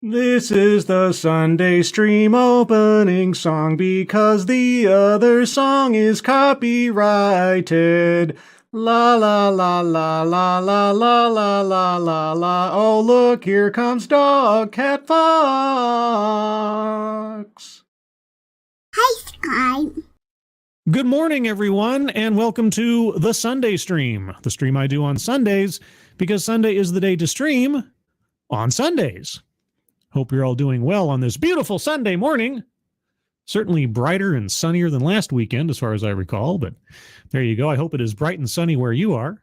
This is the Sunday stream opening song because the other song is copyrighted. La la la la la la la la la la la. Oh look, here comes Dog Cat Fox. Hi, Sky. Good morning, everyone, and welcome to the Sunday stream, the stream I do on Sundays, because Sunday is the day to stream on Sundays. Hope you're all doing well on this beautiful Sunday morning. Certainly brighter and sunnier than last weekend, as far as I recall, but there you go. I hope it is bright and sunny where you are.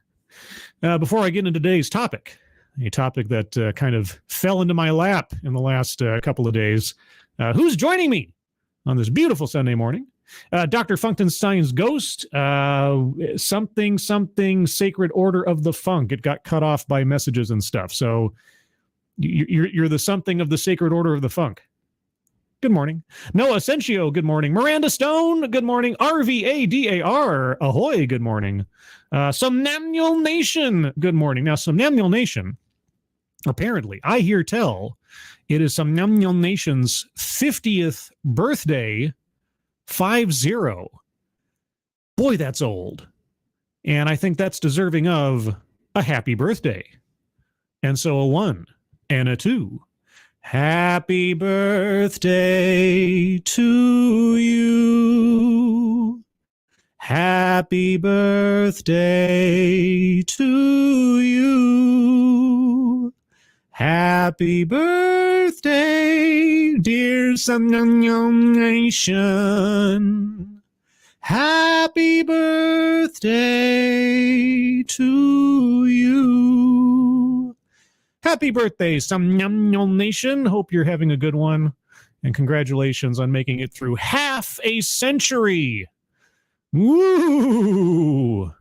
Before I get into today's topic, a topic that kind of fell into my lap in the last couple of days, who's joining me on this beautiful Sunday morning? Dr. Funkenstein's Ghost, something Sacred Order of the Funk. It got cut off by messages and stuff. So you're the something of the Sacred Order of the Funk. Good morning. Noah Sencio, good morning. Miranda Stone, good morning. RVADAR, ahoy, good morning. Somnamnul Nation, good morning. Now, Somnamnul Nation, apparently, I hear tell, it is Somnamnul Nation's 50th birthday, 50. Boy, that's old. And I think that's deserving of a happy birthday. And so a 1 and a 2. Happy birthday to you. Happy birthday to you. Happy birthday, dear Somnamnul Nation. Happy birthday to you. Happy birthday, Somnamnul Nation. Hope you're having a good one. And congratulations on making it through half a century. Woo!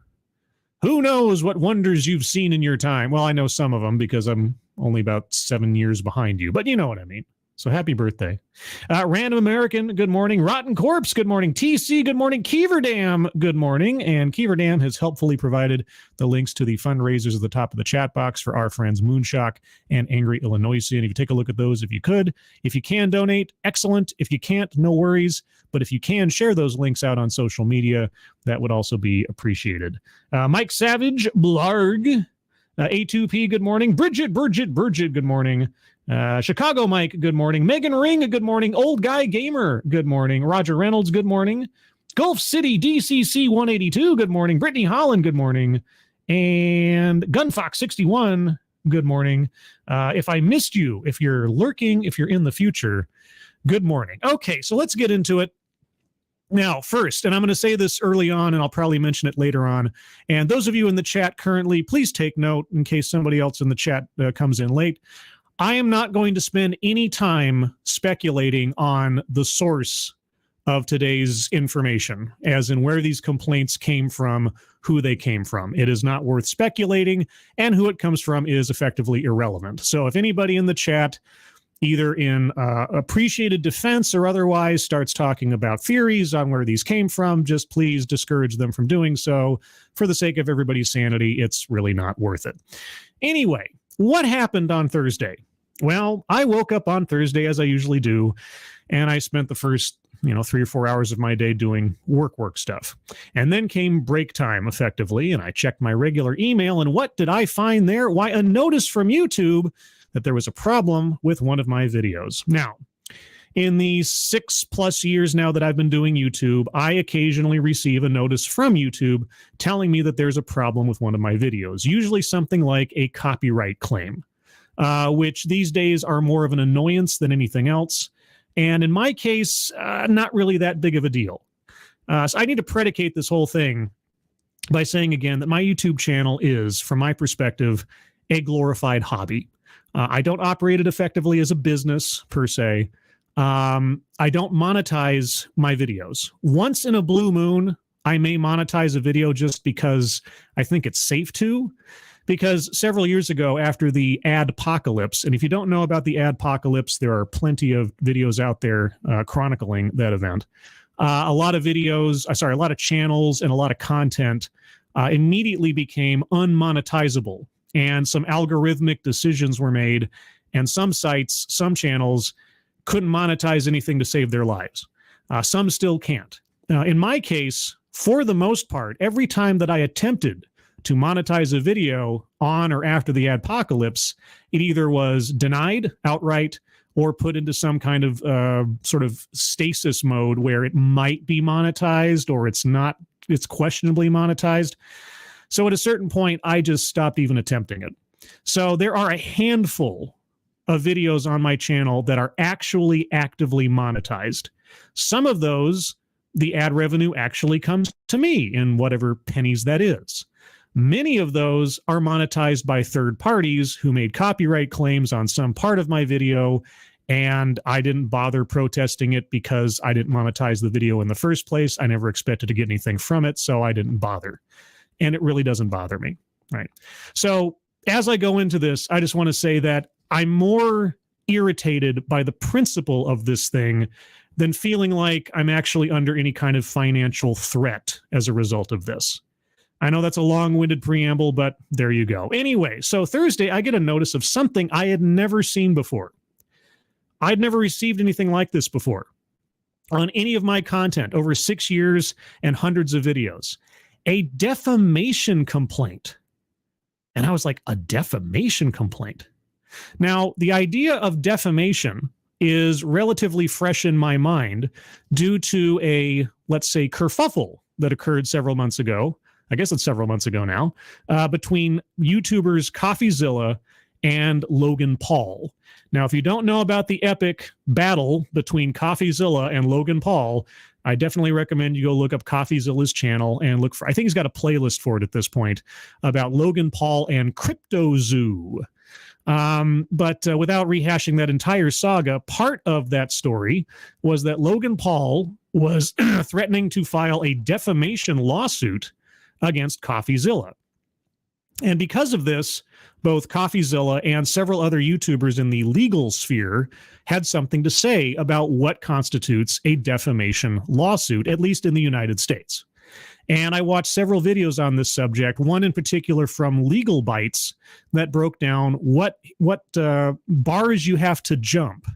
Who knows what wonders you've seen in your time? Well, I know some of them because I'm only about 7 years behind you, but you know what I mean. So happy birthday. Random American, good morning. Rotten Corpse, good morning. TC, good morning. Keeverdam, good morning. And Keeverdam has helpfully provided the links to the fundraisers at the top of the chat box for our friends Moonshock and Angry Illinoisian. If you take a look at those, if you could. If you can donate, excellent. If you can't, no worries. But if you can share those links out on social media, that would also be appreciated. Mike Savage, Blarg. A2P, good morning. Bridget, good morning. Chicago Mike, good morning. Megan Ring, good morning. Old Guy Gamer, good morning. Roger Reynolds, good morning. Gulf City DCC 182, good morning. Brittany Holland, good morning. And Gunfox 61, good morning. If I missed you, if you're lurking, if you're in the future, good morning. Okay, so let's get into it. Now, first, and I'm going to say this early on, and I'll probably mention it later on, and those of you in the chat currently, please take note in case somebody else in the chat comes in late. I am not going to spend any time speculating on the source of today's information, as in where these complaints came from, who they came from. It is not worth speculating, and who it comes from is effectively irrelevant. So if anybody in the chat, either in appreciated defense or otherwise, starts talking about theories on where these came from, just please discourage them from doing so. For the sake of everybody's sanity, it's really not worth it. Anyway, what happened on Thursday? Well, I woke up on Thursday, as I usually do, and I spent the first 3 or 4 hours of my day doing work stuff. And then came break time, effectively, and I checked my regular email, and what did I find there? Why, a notice from YouTube that there was a problem with one of my videos. Now, in the 6+ years now that I've been doing YouTube, I occasionally receive a notice from YouTube telling me that there's a problem with one of my videos, usually something like a copyright claim, which these days are more of an annoyance than anything else. And in my case, not really that big of a deal. So I need to predicate this whole thing by saying again that my YouTube channel is, from my perspective, a glorified hobby. I don't operate it effectively as a business, per se. I don't monetize my videos. Once in a blue moon, I may monetize a video just because I think it's safe to. Because several years ago, after the adpocalypse, and if you don't know about the adpocalypse, there are plenty of videos out there chronicling that event. A lot of channels and a lot of content immediately became unmonetizable. And some algorithmic decisions were made And some sites, some channels couldn't monetize anything to save their lives. Some still can't. In my case, for the most part, every time that I attempted to monetize a video on or after the adpocalypse, it either was denied outright or put into some kind of sort of stasis mode where it might be monetized or it's not, it's questionably monetized. So at a certain point, I just stopped even attempting it. So there are a handful of videos on my channel that are actually actively monetized. Some of those, the ad revenue actually comes to me in whatever pennies that is. Many of those are monetized by third parties who made copyright claims on some part of my video, and I didn't bother protesting it because I didn't monetize the video in the first place. I never expected to get anything from it, so I didn't bother. And it really doesn't bother me, right? So as I go into this, I just want to say that I'm more irritated by the principle of this thing than feeling like I'm actually under any kind of financial threat as a result of this. I know that's a long-winded preamble, but there you go. Anyway, so Thursday, I get a notice of something I had never seen before. I'd never received anything like this before on any of my content over 6 years and hundreds of videos. A defamation complaint. And I was like, a defamation complaint? Now, the idea of defamation is relatively fresh in my mind due to a, let's say, kerfuffle that occurred several months ago. I guess it's several months ago now, between YouTubers Kafkaesque and Logan Paul. Now, if you don't know about the epic battle between Kafkaesque and Logan Paul, I definitely recommend you go look up Kafkaesque's channel and look for, I think he's got a playlist for it at this point, about Logan Paul and CryptoZoo. But without rehashing that entire saga, part of that story was that Logan Paul was threatening to file a defamation lawsuit against Kafkaesque. And because of this, both Kafkaesque and several other YouTubers in the legal sphere had something to say about what constitutes a defamation lawsuit, at least in the United States. And I watched several videos on this subject, one in particular from Legal Bites that broke down what bars you have to jump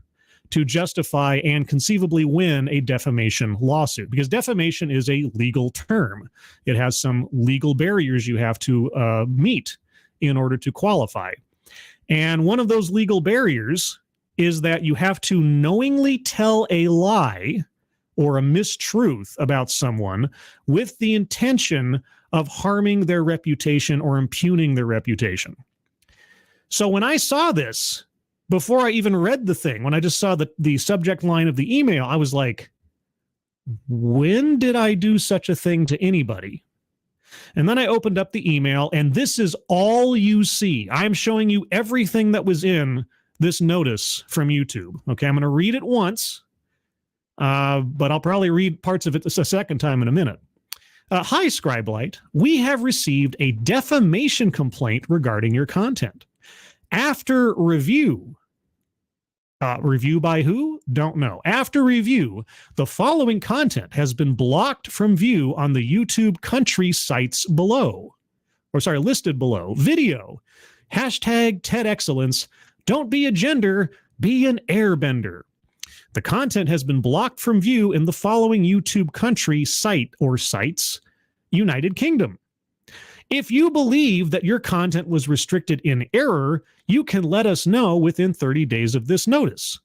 to justify and conceivably win a defamation lawsuit, because defamation is a legal term. It has some legal barriers you have to meet in order to qualify. And one of those legal barriers is that you have to knowingly tell a lie or a mistruth about someone with the intention of harming their reputation or impugning their reputation. So when I saw this, before I even read the thing, when I just saw the subject line of the email, I was like, when did I do such a thing to anybody? And then I opened up the email, and this is all you see. I'm showing you everything that was in this notice from YouTube. Okay, I'm going to read it once, but I'll probably read parts of it a second time in a minute. Hi, Scribelight. We have received a defamation complaint regarding your content. After review, review by who? Don't know. After review, the following content has been blocked from view on the YouTube country sites below. Or sorry, listed below. Video. Hashtag TEDxcellence. Don't be a gender, be an airbender. The content has been blocked from view in the following YouTube country site or sites, United Kingdom. If you believe that your content was restricted in error, you can let us know within 30 days of this notice.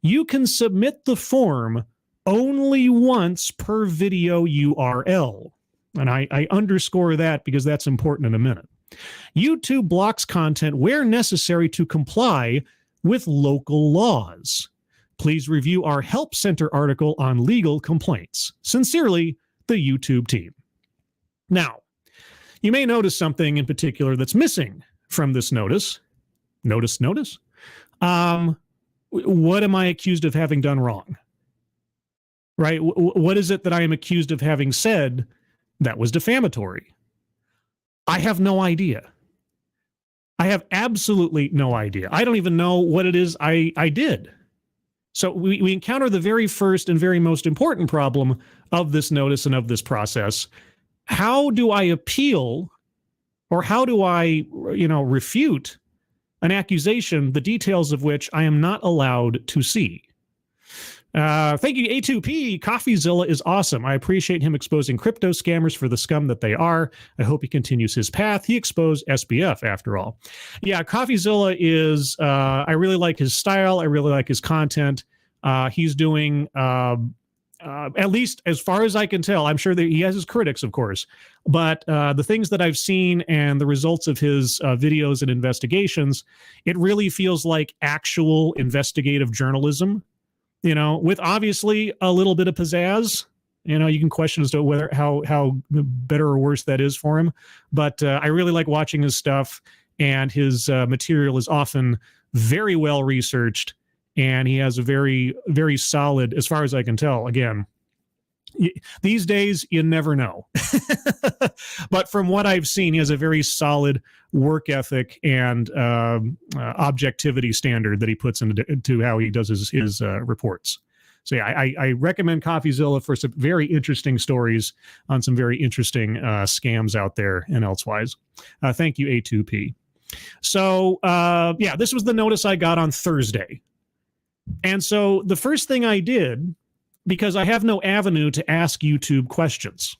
You can submit the form only once per video URL. And I underscore that because that's important in a minute. YouTube blocks content where necessary to comply with local laws. Please review our Help Center article on legal complaints. Sincerely, the YouTube team. Now, you may notice something in particular that's missing from this notice. Notice? What am I accused of having done wrong? Right? What is it that I am accused of having said that was defamatory? I have no idea. I have absolutely no idea. I don't even know what it is I did. So we encounter the very first and very most important problem of this notice and of this process. How do I appeal, or how do I, refute an accusation, the details of which I am not allowed to see. Thank you, A2P. CoffeeZilla is awesome. I appreciate him exposing crypto scammers for the scum that they are. I hope he continues his path. He exposed SBF, after all. Yeah, CoffeeZilla is, I really like his style. I really like his content. He's doing, at least as far as I can tell, I'm sure that he has his critics, of course, but the things that I've seen and the results of his videos and investigations, it really feels like actual investigative journalism. You know, with obviously a little bit of pizzazz. You know, you can question as to whether how better or worse that is for him. But I really like watching his stuff, and his material is often very well researched, and he has a very, very solid, as far as I can tell. Again, these days you never know. But from what I've seen, he has a very solid work ethic and objectivity standard that he puts into how he does his reports. So yeah, I recommend CoffeeZilla for some very interesting stories on some very interesting scams out there and elsewise. Thank you, A2P. So yeah, this was the notice I got on Thursday. And so the first thing I did, because I have no avenue to ask YouTube questions,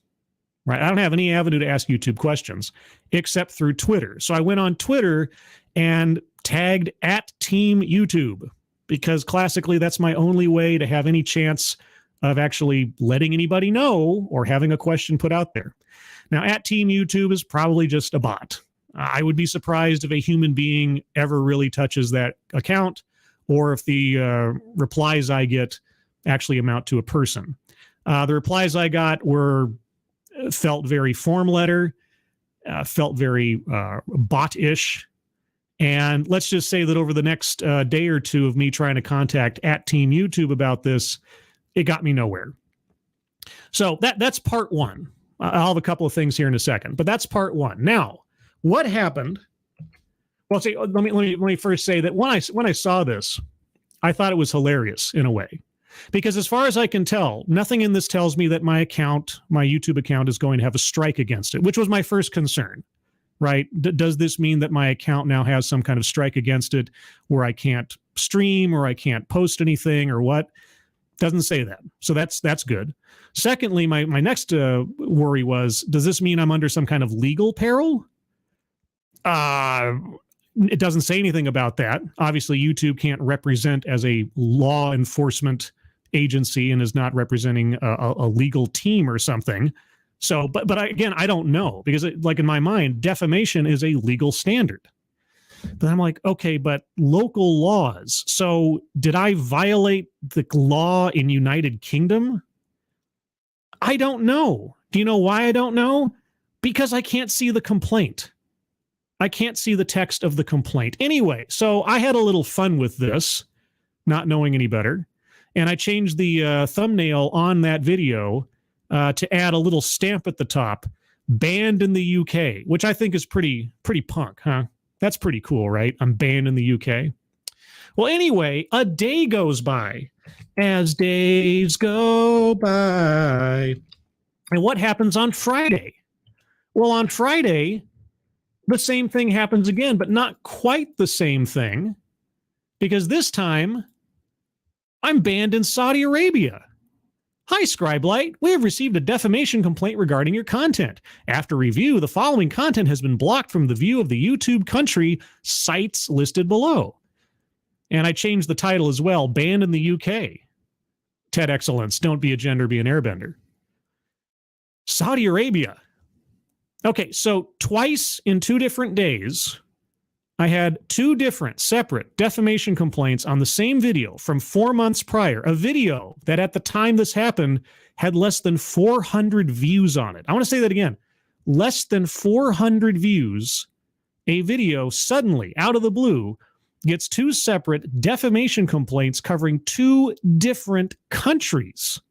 right? I don't have any avenue to ask YouTube questions except through Twitter. So I went on Twitter and tagged @TeamYouTube, because classically that's my only way to have any chance of actually letting anybody know or having a question put out there. Now, @TeamYouTube is probably just a bot. I would be surprised if a human being ever really touches that account, or if the replies I get actually amount to a person. The replies I got felt very form letter, felt very bot-ish. And let's just say that over the next day or two of me trying to contact @TeamYouTube about this, it got me nowhere. So that's part one. I'll have a couple of things here in a second, but that's part one. Now, what happened? Well, see, let me first say that when I saw this, I thought it was hilarious in a way. Because as far as I can tell, nothing in this tells me that my YouTube account is going to have a strike against it, which was my first concern, right? Does this mean that my account now has some kind of strike against it where I can't stream or I can't post anything or what? Doesn't say that. So that's good. Secondly, my next worry was, does this mean I'm under some kind of legal peril? It doesn't say anything about that. Obviously, YouTube can't represent as a law enforcement agency and is not representing a legal team or something. So, but again, I don't know, because like in my mind, defamation is a legal standard. But I'm like, okay, but local laws. So did I violate the law in United Kingdom? I don't know. Do you know why I don't know? Because I can't see the complaint. I can't see the text of the complaint. Anyway, so I had a little fun with this, not knowing any better. And I changed the thumbnail on that video to add a little stamp at the top, banned in the UK, which I think is pretty punk, huh? That's pretty cool, right? I'm banned in the UK. Well, anyway, a day goes by as days go by. And what happens on Friday? Well, on Friday, the same thing happens again, but not quite the same thing, because this time I'm banned in Saudi Arabia. Hi, Scribelight. We have received a defamation complaint regarding your content. After review, the following content has been blocked from the view of the YouTube country sites listed below. And I changed the title as well, banned in the UK. Ted Excellence, don't be a gender, be an airbender. Saudi Arabia. Okay, so twice in 2 different days, I had 2 different separate defamation complaints on the same video from 4 months prior, a video that at the time this happened had less than 400 views on it. I want to say that again. Less than 400 views, a video suddenly, out of the blue, gets 2 separate defamation complaints covering 2 different countries.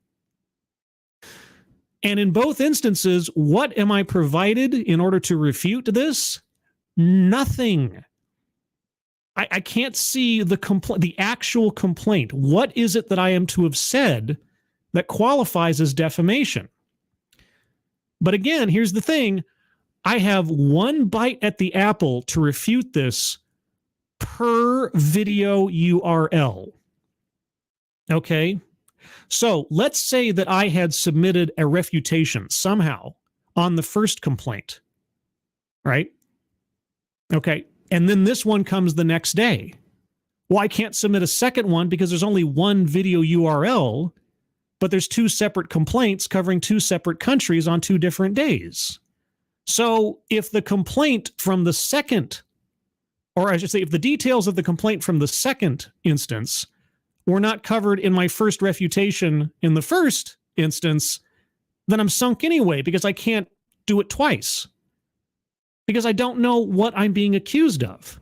And in both instances, what am I provided in order to refute this? Nothing. I can't see the actual complaint. What is it that I am to have said that qualifies as defamation? But again, here's the thing. I have one bite at the apple to refute this per video URL. Okay. So let's say that I had submitted a refutation somehow on the first complaint, right? Okay. And then this one comes the next day. Well, I can't submit a second one because there's only one video URL, but there's two separate complaints covering two separate countries on two different days. So if the complaint from the second, or I should say, if the details of the complaint from the second instance were not covered in my first refutation in the first instance, then I'm sunk anyway because I can't do it twice. Because I don't know what I'm being accused of.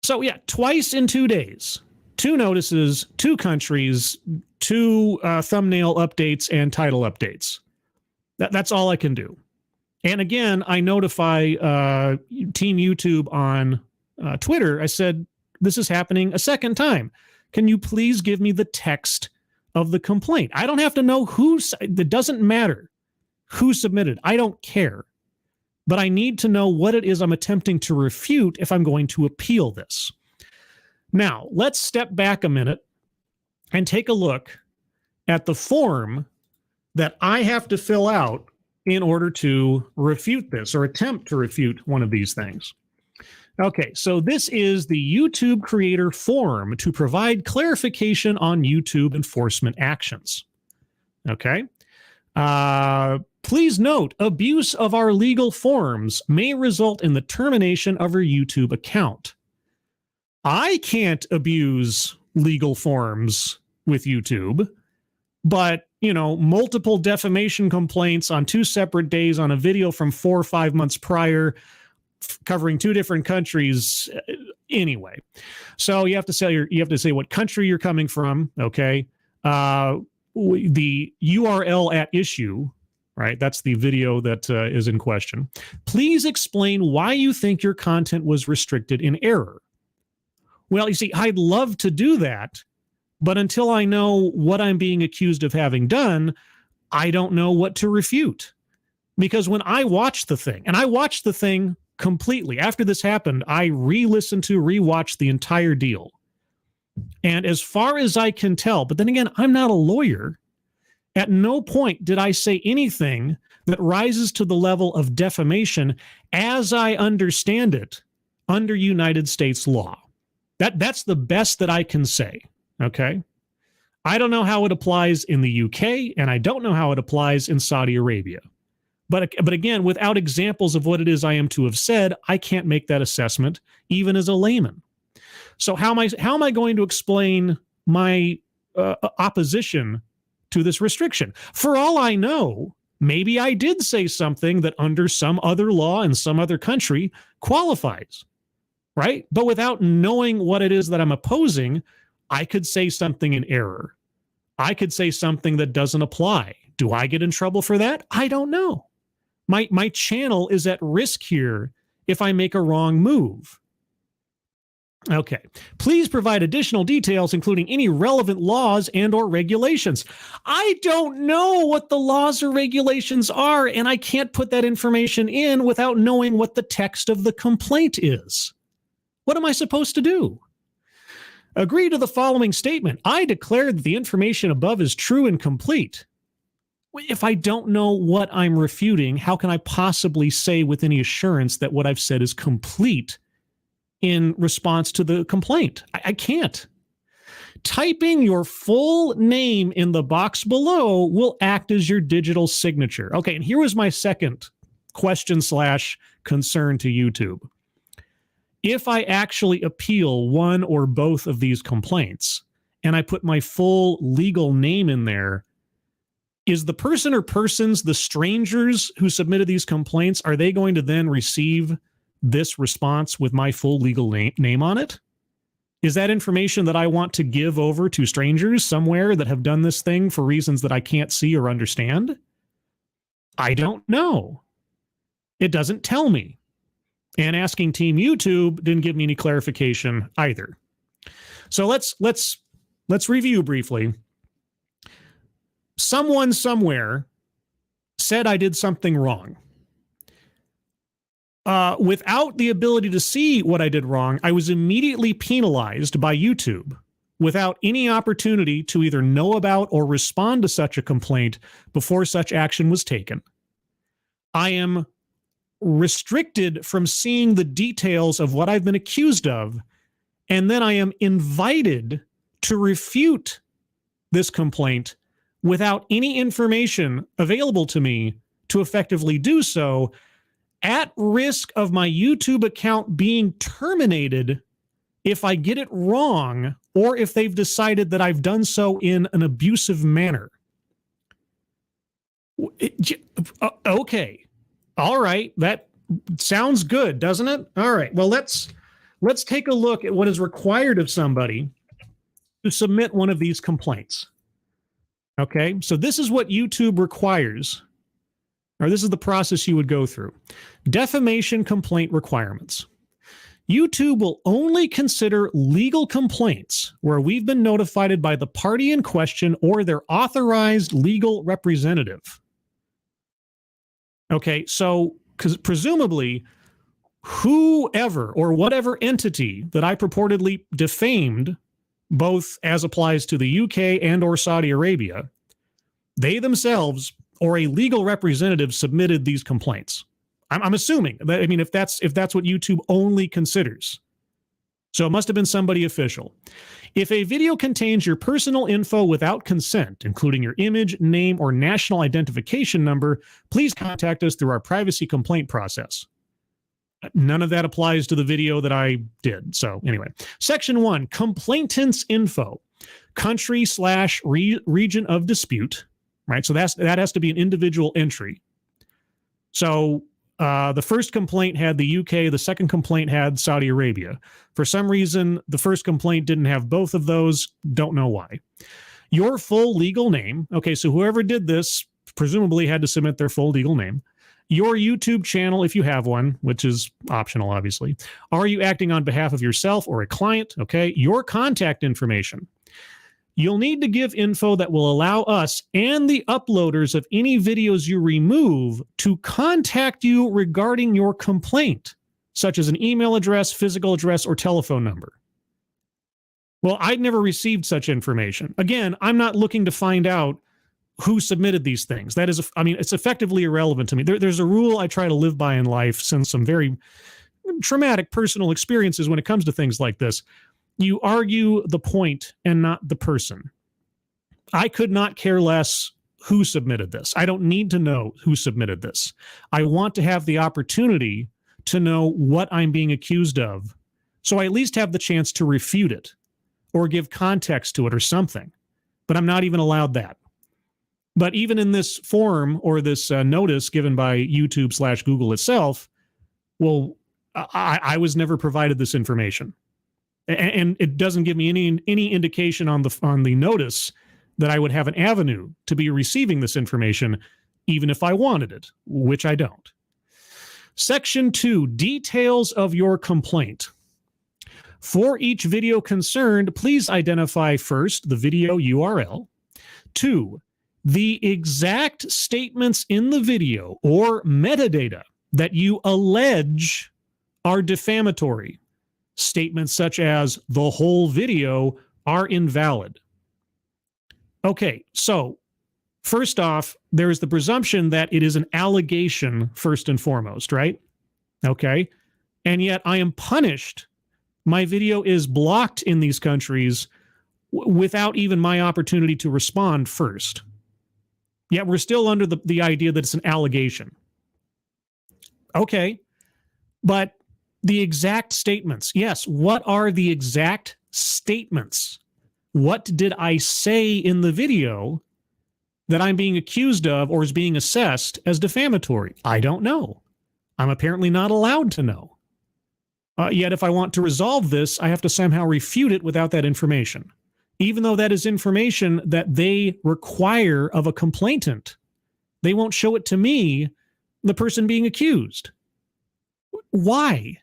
So yeah, twice in 2 days, 2 notices, 2 countries, 2 thumbnail updates and title updates. That's all I can do. And again, I notify Team YouTube on Twitter. I said, this is happening a second time. Can you please give me the text of the complaint? I don't have to know who, it doesn't matter who submitted. I don't care. But I need to know what it is I'm attempting to refute if I'm going to appeal this. Now, let's step back a minute and take a look at the form that I have to fill out in order to refute this or attempt to refute one of these things. Okay, so this is the YouTube creator form to provide clarification on YouTube enforcement actions. Okay. Please note, abuse of our legal forms may result in the termination of our YouTube account. I can't abuse legal forms with YouTube, but, you know, multiple defamation complaints on 2 separate days on a video from 4 or 5 months prior, covering 2 different countries anyway. So you have to say what country you're coming from, okay? The URL at issue, right? That's the video that is in question. Please explain why you think your content was restricted in error. Well, you see, I'd love to do that, but until I know what I'm being accused of having done, I don't know what to refute. Because when I watched the thing, and I watched the thing completely, after this happened, I rewatched the entire deal. And as far as I can tell, but then again, I'm not a lawyer, at no point did I say anything that rises to the level of defamation as I understand it under United States law. That's the best that I can say, okay? I don't know how it applies in the UK, and I don't know how it applies in Saudi Arabia. But again, without examples of what it is I am to have said, I can't make that assessment, even as a layman. So how am I going to explain my opposition to this restriction? For all I know, maybe I did say something that under some other law in some other country qualifies, right? But without knowing what it is that I'm opposing, I could say something in error. I could say something that doesn't apply. Do I get in trouble for that? I don't know. My channel is at risk here if I make a wrong move. Okay, please provide additional details, including any relevant laws and or regulations. I don't know what the laws or regulations are, and I can't put that information in without knowing what the text of the complaint is. What am I supposed to do? Agree to the following statement. I declare that the information above is true and complete. If I don't know what I'm refuting, how can I possibly say with any assurance that what I've said is complete in response to the complaint? I can't. Typing your full name in the box below will act as your digital signature. Okay, and here was my second question / concern to YouTube. If I actually appeal one or both of these complaints and I put my full legal name in there, is the person or persons, the strangers who submitted these complaints, are they going to then receive this response with my full legal name on it? Is that information that I want to give over to strangers somewhere that have done this thing for reasons that I can't see or understand? I don't know. It doesn't tell me. And asking Team YouTube didn't give me any clarification either. So let's review briefly. Someone somewhere said I did something wrong. without the ability to see what I did wrong, I was immediately penalized by YouTube without any opportunity to either know about or respond to such a complaint before such action was taken. I am restricted from seeing the details of what I've been accused of, and then I am invited to refute this complaint without any information available to me to effectively do so, at risk of my YouTube account being terminated if I get it wrong or if they've decided that I've done so in an abusive manner. Okay. All right. That sounds good, doesn't it? All right. Well, let's take a look at what is required of somebody to submit one of these complaints. Okay. So this is what YouTube requires, or this is the process you would go through. Defamation complaint requirements. YouTube will only consider legal complaints where we've been notified by the party in question or their authorized legal representative. Okay, so because presumably whoever or whatever entity that I purportedly defamed, both as applies to the UK and or Saudi Arabia, they themselves or a legal representative submitted these complaints. I'm assuming that, I mean, if that's what YouTube only considers. So it must have been somebody official. If a video contains your personal info without consent, including your image, name, or national identification number, please contact us through our privacy complaint process. None of that applies to the video that I did. So anyway, Section 1, complainant's info, country/region of dispute, right? So that has to be an individual entry. So the first complaint had the UK, the second complaint had Saudi Arabia. For some reason, the first complaint didn't have both of those. Don't know why. Your full legal name. Okay, so whoever did this presumably had to submit their full legal name. Your YouTube channel, if you have one, which is optional, obviously. Are you acting on behalf of yourself or a client? Okay, your contact information. You'll need to give info that will allow us and the uploaders of any videos you remove to contact you regarding your complaint, such as an email address, physical address, or telephone number. Well, I'd never received such information. Again, I'm not looking to find out who submitted these things. That is, I mean, it's effectively irrelevant to me. There's a rule I try to live by in life since some very traumatic personal experiences when it comes to things like this. You argue the point and not the person. I could not care less who submitted this. I don't need to know who submitted this. I want to have the opportunity to know what I'm being accused of, so I at least have the chance to refute it or give context to it or something. But I'm not even allowed that. But even in this form or this notice given by YouTube/Google itself, well, I was never provided this information. And it doesn't give me any indication on the notice that I would have an avenue to be receiving this information, even if I wanted it, which I don't. Section 2, details of your complaint. For each video concerned, please identify first the video URL. 2, the exact statements in the video or metadata that you allege are defamatory. Statements such as the whole video are invalid. Okay, so first off, there is the presumption that it is an allegation first and foremost, right? Okay, and yet I am punished. My video is blocked in these countries without even my opportunity to respond first. Yet we're still under the idea that it's an allegation. Okay, but the exact statements. Yes, what are the exact statements? What did I say in the video that I'm being accused of or is being assessed as defamatory? I don't know. I'm apparently not allowed to know. Yet if I want to resolve this, I have to somehow refute it without that information, even though that is information that they require of a complainant. They won't show it to me, the person being accused. Why?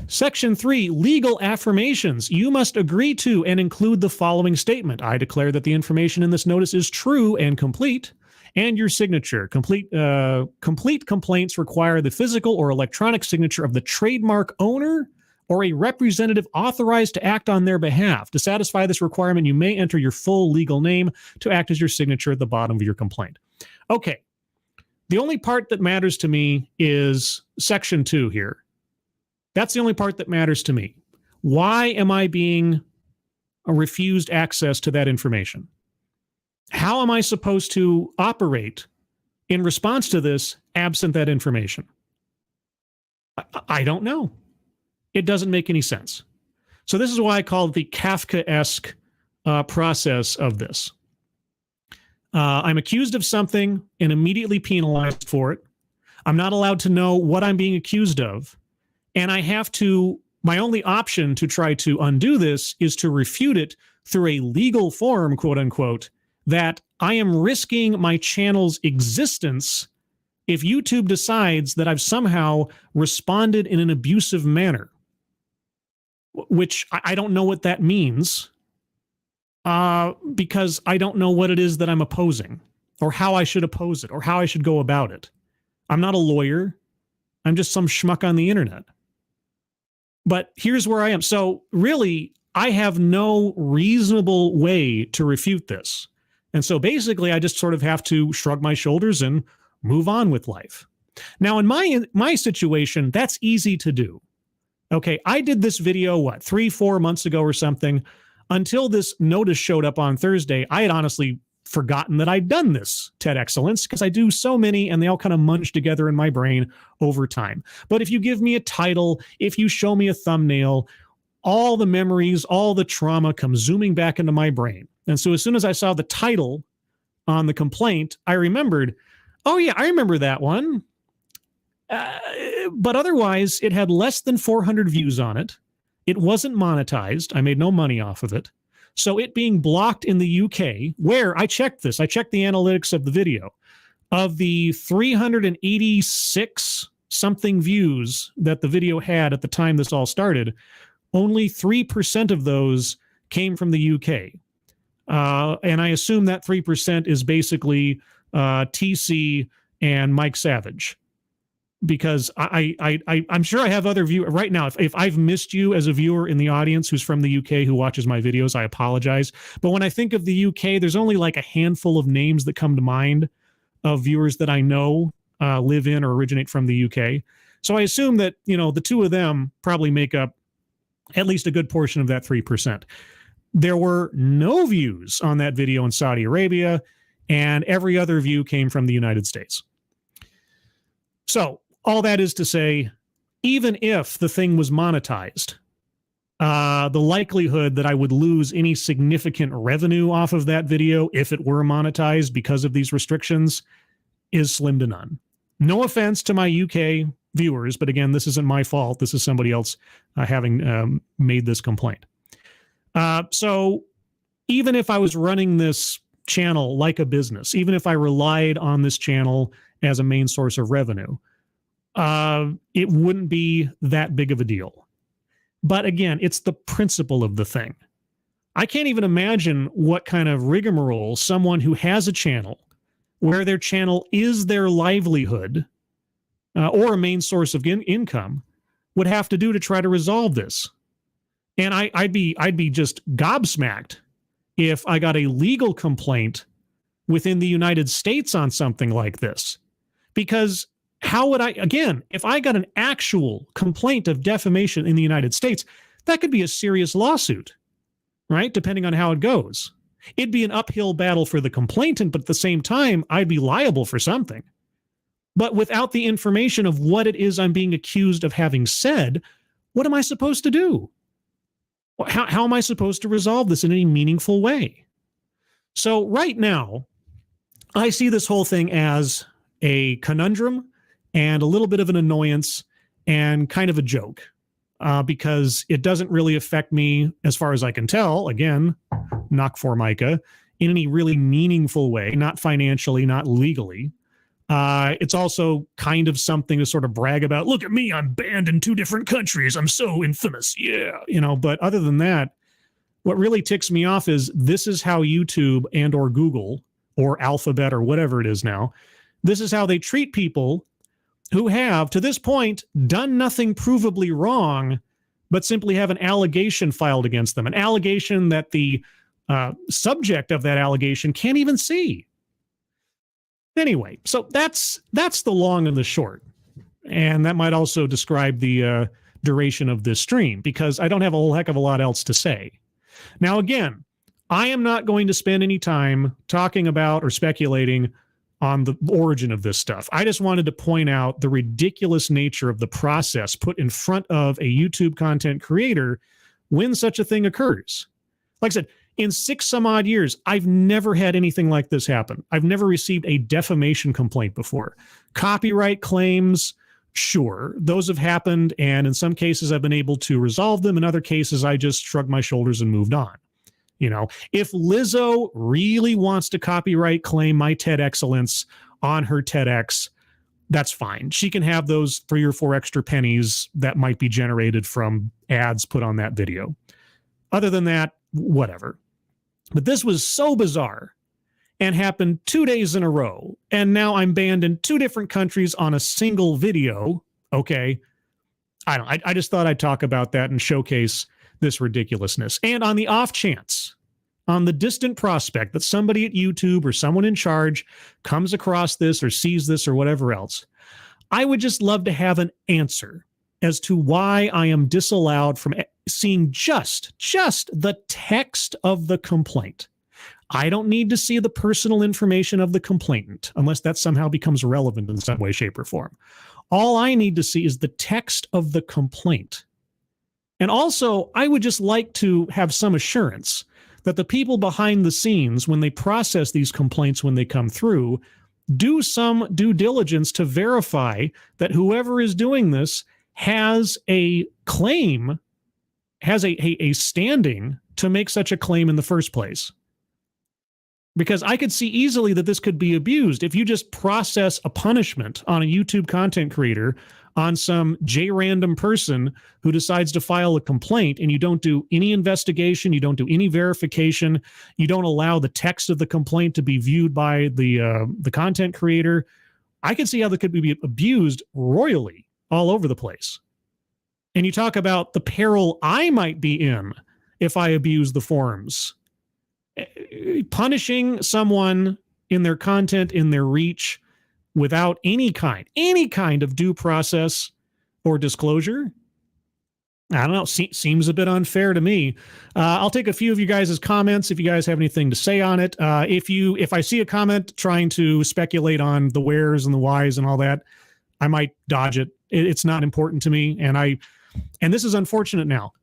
Section 3, legal affirmations. You must agree to and include the following statement. I declare that the information in this notice is true and complete, and your signature. Complete complaints require the physical or electronic signature of the trademark owner or a representative authorized to act on their behalf. To satisfy this requirement, you may enter your full legal name to act as your signature at the bottom of your complaint. Okay. The only part that matters to me is section 2 here. That's the only part that matters to me. Why am I being refused access to that information? How am I supposed to operate in response to this absent that information? I don't know. It doesn't make any sense. So this is why I call it the Kafkaesque process of this. I'm accused of something and immediately penalized for it. I'm not allowed to know what I'm being accused of. And I have to, my only option to try to undo this is to refute it through a legal form, quote unquote, that I am risking my channel's existence if YouTube decides that I've somehow responded in an abusive manner, which I don't know what that means. Because I don't know what it is that I'm opposing or how I should oppose it or how I should go about it. I'm not a lawyer. I'm just some schmuck on the internet. But here's where I am. So really, I have no reasonable way to refute this. And so basically, I just sort of have to shrug my shoulders and move on with life. Now, in my situation, that's easy to do. Okay, I did this video, 3-4 months ago or something. Until this notice showed up on Thursday, I had honestly forgotten that I'd done this TED Excellence because I do so many and they all kind of munch together in my brain over time. But if you give me a title, if you show me a thumbnail, all the memories, all the trauma comes zooming back into my brain. And so as soon as I saw the title on the complaint, I remembered, oh yeah, I remember that one. But otherwise, it had less than 400 views on it. It wasn't monetized. I made no money off of it. So it being blocked in the UK, where I checked this, I checked the analytics of the video. Of the 386 something views that the video had at the time this all started, only 3% of those came from the UK. And I assume that 3% is basically TC and Mike Savage. Because I'm sure I have other viewers right now. If I've missed you as a viewer in the audience who's from the UK who watches my videos, I apologize. But when I think of the UK, there's only like a handful of names that come to mind of viewers that I know live in or originate from the UK. So I assume that, the two of them probably make up at least a good portion of that 3%. There were no views on that video in Saudi Arabia, and every other view came from the United States. So all that is to say, even if the thing was monetized, the likelihood that I would lose any significant revenue off of that video if it were monetized because of these restrictions is slim to none. No offense to my UK viewers, but again, this isn't my fault. This is somebody else having made this complaint. So even if I was running this channel like a business, even if I relied on this channel as a main source of revenue, it wouldn't be that big of a deal. But again, it's the principle of the thing. I can't even imagine what kind of rigmarole someone who has a channel where their channel is their livelihood or a main source of income would have to do to try to resolve this. And I'd be just gobsmacked if I got a legal complaint within the United States on something like this. Because how would if I got an actual complaint of defamation in the United States, that could be a serious lawsuit, right? Depending on how it goes. It'd be an uphill battle for the complainant, but at the same time, I'd be liable for something. But without the information of what it is I'm being accused of having said, what am I supposed to do? How am I supposed to resolve this in any meaningful way? So right now, I see this whole thing as a conundrum and a little bit of an annoyance and kind of a joke because it doesn't really affect me, as far as I can tell, again, knock for Micah, in any really meaningful way, not financially, not legally. It's also kind of something to sort of brag about. Look at me, I'm banned in 2 different countries. I'm so infamous. Yeah. But other than that, what really ticks me off is this is how YouTube and or Google or Alphabet or whatever it is now. This is how they treat people who have, to this point, done nothing provably wrong, but simply have an allegation filed against them, an allegation that the subject of that allegation can't even see. Anyway, so that's the long and the short. And that might also describe the duration of this stream, because I don't have a whole heck of a lot else to say. Now, again, I am not going to spend any time talking about or speculating on the origin of this stuff. I just wanted to point out the ridiculous nature of the process put in front of a YouTube content creator when such a thing occurs. Like I said, in 6 some odd years, I've never had anything like this happen. I've never received a defamation complaint before. Copyright claims, sure, those have happened, and in some cases I've been able to resolve them. In other cases, I just shrugged my shoulders and moved on. You know, if Lizzo really wants to copyright claim my TED Excellence on her TEDx, that's fine. She can have those 3 or 4 extra pennies that might be generated from ads put on that video. Other than that, whatever. But this was so bizarre and happened 2 days in a row. And now I'm banned in 2 different countries on a single video. Okay. I just thought I'd talk about that and showcase this ridiculousness. And on the off chance, on the distant prospect that somebody at YouTube or someone in charge comes across this or sees this or whatever else, I would just love to have an answer as to why I am disallowed from seeing just the text of the complaint. I don't need to see the personal information of the complainant unless that somehow becomes relevant in some way, shape, or form. All I need to see is the text of the complaint. And also, I would just like to have some assurance that the people behind the scenes, when they process these complaints when they come through, do some due diligence to verify that whoever is doing this has a claim, has a standing to make such a claim in the first place. Because I could see easily that this could be abused. If you just process a punishment on a YouTube content creator, on some J-random person who decides to file a complaint, and you don't do any investigation, you don't do any verification, you don't allow the text of the complaint to be viewed by the content creator, I can see how that could be abused royally all over the place. And you talk about the peril I might be in if I abuse the forums. Punishing someone in their content, in their reach, without any kind of due process or disclosure, I don't know, seems a bit unfair to me. I'll take a few of you guys' comments if you guys have anything to say on it. If I see a comment trying to speculate on the wheres and the whys and all that, I might dodge it. It's not important to me, and this is unfortunate now.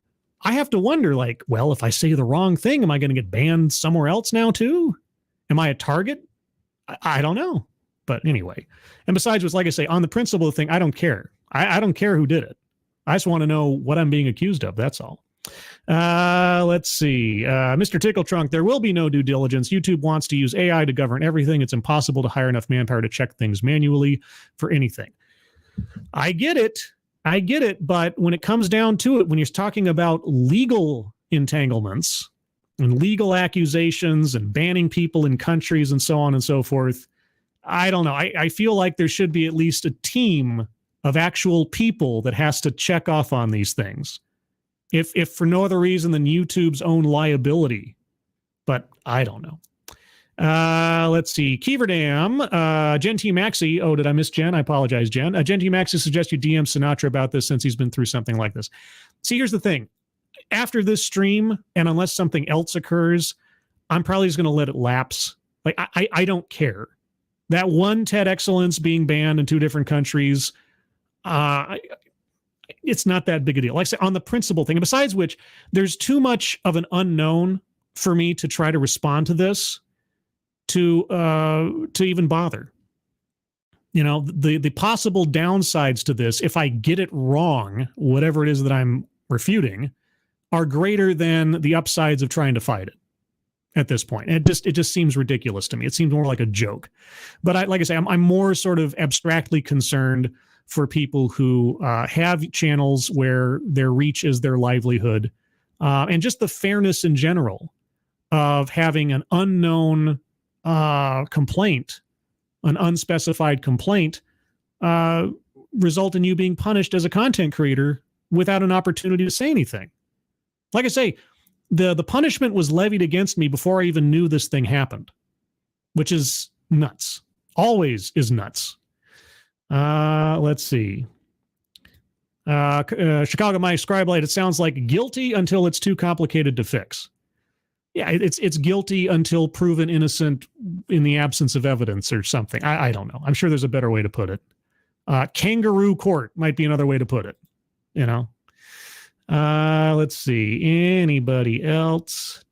I have to wonder, like, well, if I say the wrong thing, am I going to get banned somewhere else now too? Am I a target? I don't know. But anyway, and besides, like I say, on the principle thing, I don't care. I don't care who did it. I just want to know what I'm being accused of. That's all. Let's see. Mr. Tickle Trunk, there will be no due diligence. YouTube wants to use AI to govern everything. It's impossible to hire enough manpower to check things manually for anything. I get it. But when it comes down to it, when you're talking about legal entanglements and legal accusations and banning people in countries and so on and so forth, I don't know. I feel like there should be at least a team of actual people that has to check off on these things. If for no other reason than YouTube's own liability. But I don't know. Let's see. Keeverdam, Jen T. Maxey. Oh, did I miss Jen? I apologize, Jen. Jen T. Maxey suggests you DM Sinatra about this since he's been through something like this. See, here's the thing. After this stream, and unless something else occurs, I'm probably just going to let it lapse. Like, I don't care. That one TED Excellence being banned in 2 different countries, it's not that big a deal. Like I say, on the principle thing, and besides which, there's too much of an unknown for me to try to respond to this to even bother. You know, the possible downsides to this, if I get it wrong, whatever it is that I'm refuting, are greater than the upsides of trying to fight it at this point. And it just seems ridiculous to me. It seems more like a joke. But like I say, I'm more sort of abstractly concerned for people who have channels where their reach is their livelihood, and just the fairness in general of having an unknown complaint, an unspecified complaint, result in you being punished as a content creator without an opportunity to say anything. Like I say, the punishment was levied against me before I even knew this thing happened, which is nuts. Always is nuts. Let's see. Chicago Mike Scribelight, it sounds like guilty until it's too complicated to fix. Yeah, it's guilty until proven innocent in the absence of evidence or something. I don't know. I'm sure there's a better way to put it. Kangaroo court might be another way to put it, you know. Let's see. Anybody else?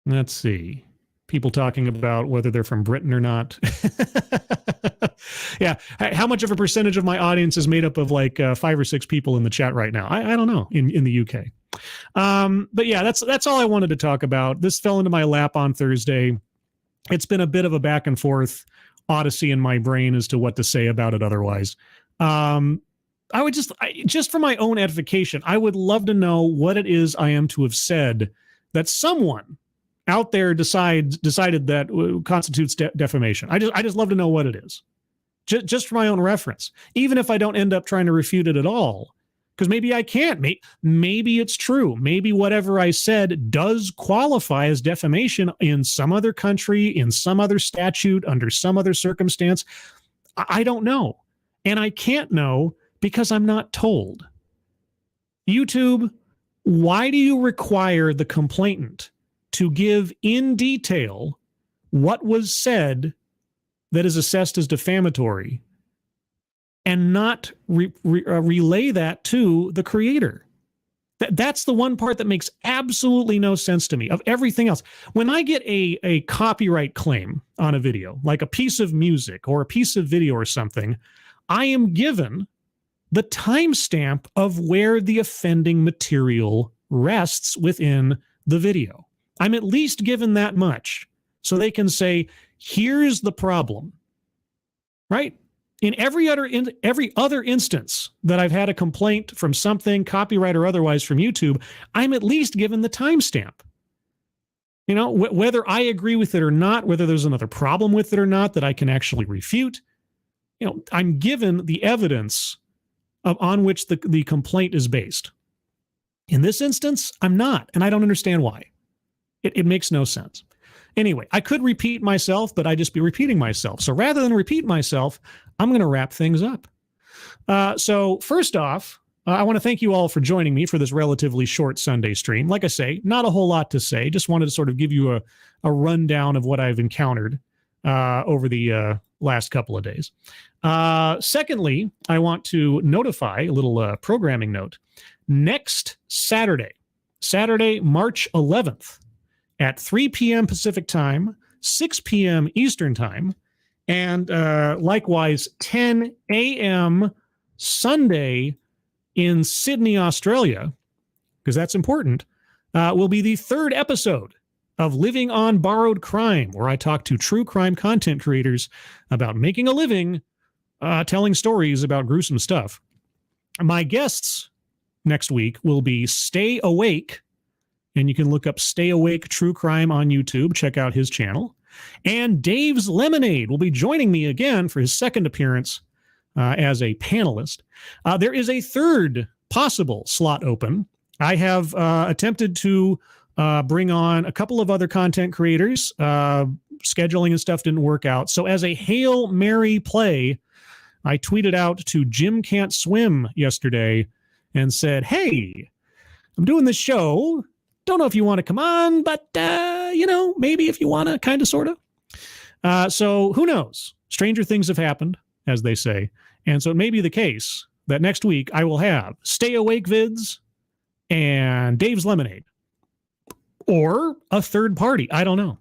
Let's see. People talking about whether they're from Britain or not. Yeah. How much of a percentage of my audience is made up of like 5 or 6 people in the chat right now? I don't know in the UK. But yeah, that's all I wanted to talk about. This fell into my lap on Thursday. It's been a bit of a back and forth odyssey in my brain as to what to say about it otherwise. I would just for my own edification, I would love to know what it is I am to have said that someone out there decided that constitutes defamation. I just love to know what it is, just for my own reference, even if I don't end up trying to refute it at all, because maybe I can't. Maybe it's true. Maybe whatever I said does qualify as defamation in some other country, in some other statute, under some other circumstance. I don't know, and I can't know because I'm not told. YouTube, why do you require the complainant to give in detail what was said that is assessed as defamatory and not relay that to the creator? That's the one part that makes absolutely no sense to me of everything else. When I get a copyright claim on a video, like a piece of music or a piece of video or something, I am given the timestamp of where the offending material rests within the video. I'm at least given that much so they can say, here's the problem, right? In every other instance that I've had a complaint from something, copyright or otherwise, from YouTube, I'm at least given the timestamp. You know, whether I agree with it or not, whether there's another problem with it or not that I can actually refute, you know, I'm given the evidence on which the complaint is based. In this instance, I'm not, and I don't understand why. It makes no sense. Anyway, I could repeat myself, but I'd just be repeating myself. So rather than repeat myself, I'm going to wrap things up. So first off, I want to thank you all for joining me for this relatively short Sunday stream. Like I say, not a whole lot to say. Just wanted to sort of give you a rundown of what I've encountered over the last couple of days. Secondly, I want to notify a little programming note. Next Saturday, March 11th, at 3 p.m. Pacific time, 6 p.m. Eastern time, and likewise 10 a.m. Sunday in Sydney, Australia, because that's important, will be the 3rd episode of Living on Borrowed Crime, where I talk to true crime content creators about making a living telling stories about gruesome stuff. My guests next week will be Stay Awake, and you can look up Stay Awake True Crime on YouTube. Check out his channel. And Dave's Lemonade will be joining me again for his 2nd appearance as a panelist. There is a 3rd possible slot open. I have attempted to bring on a couple of other content creators. Scheduling and stuff didn't work out. So as a Hail Mary play, I tweeted out to Jim Can't Swim yesterday and said, hey, I'm doing this show. Don't know if you want to come on, but, you know, maybe if you want to, kind of, sort of. So who knows? Stranger things have happened, as they say. And so it may be the case that next week I will have Stay Awake vids and Dave's Lemonade. Or a 3rd party. I don't know.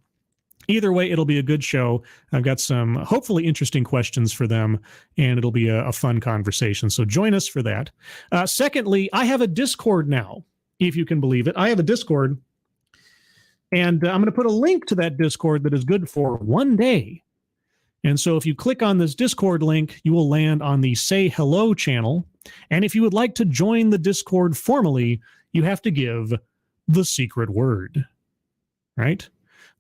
Either way, it'll be a good show. I've got some hopefully interesting questions for them, and it'll be a fun conversation. So join us for that. Secondly, I have a Discord now, if you can believe it. I have a Discord, and I'm going to put a link to that Discord that is good for 1 day. And so if you click on this Discord link, you will land on the Say Hello channel. And if you would like to join the Discord formally, you have to give the secret word, right?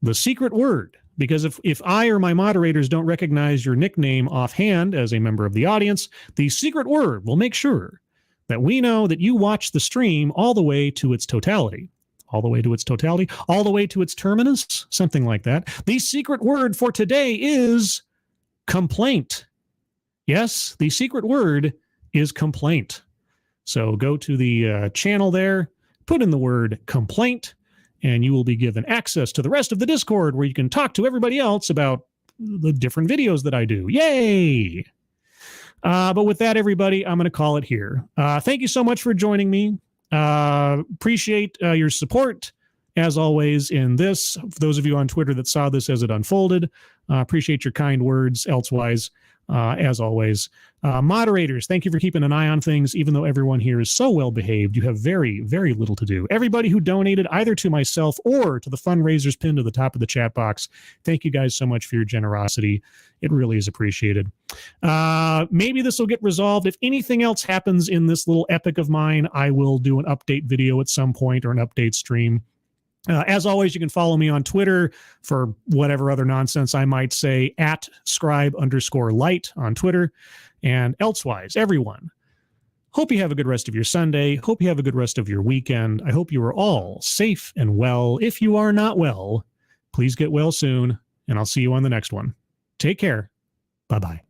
The secret word. Because if I or my moderators don't recognize your nickname offhand as a member of the audience, the secret word will make sure that we know that you watch the stream all the way to its totality. All the way to its totality? All the way to its terminus? Something like that. The secret word for today is complaint. Yes, the secret word is complaint. So go to the channel there, put in the word complaint, and you will be given access to the rest of the Discord where you can talk to everybody else about the different videos that I do. Yay! But with that, everybody, I'm going to call it here. Thank you so much for joining me. Appreciate your support, as always, in this. For those of you on Twitter that saw this as it unfolded, appreciate your kind words elsewise. As always, moderators, thank you for keeping an eye on things. Even though everyone here is so well behaved, you have very, very little to do. Everybody who donated either to myself or to the fundraisers pinned to the top of the chat box, thank you guys so much for your generosity. It really is appreciated. Maybe this will get resolved. If anything else happens in this little epic of mine, I will do an update video at some point or an update stream. As always, you can follow me on Twitter for whatever other nonsense I might say, at scribe_light on Twitter. And elsewise, everyone, hope you have a good rest of your Sunday. Hope you have a good rest of your weekend. I hope you are all safe and well. If you are not well, please get well soon, and I'll see you on the next one. Take care. Bye-bye.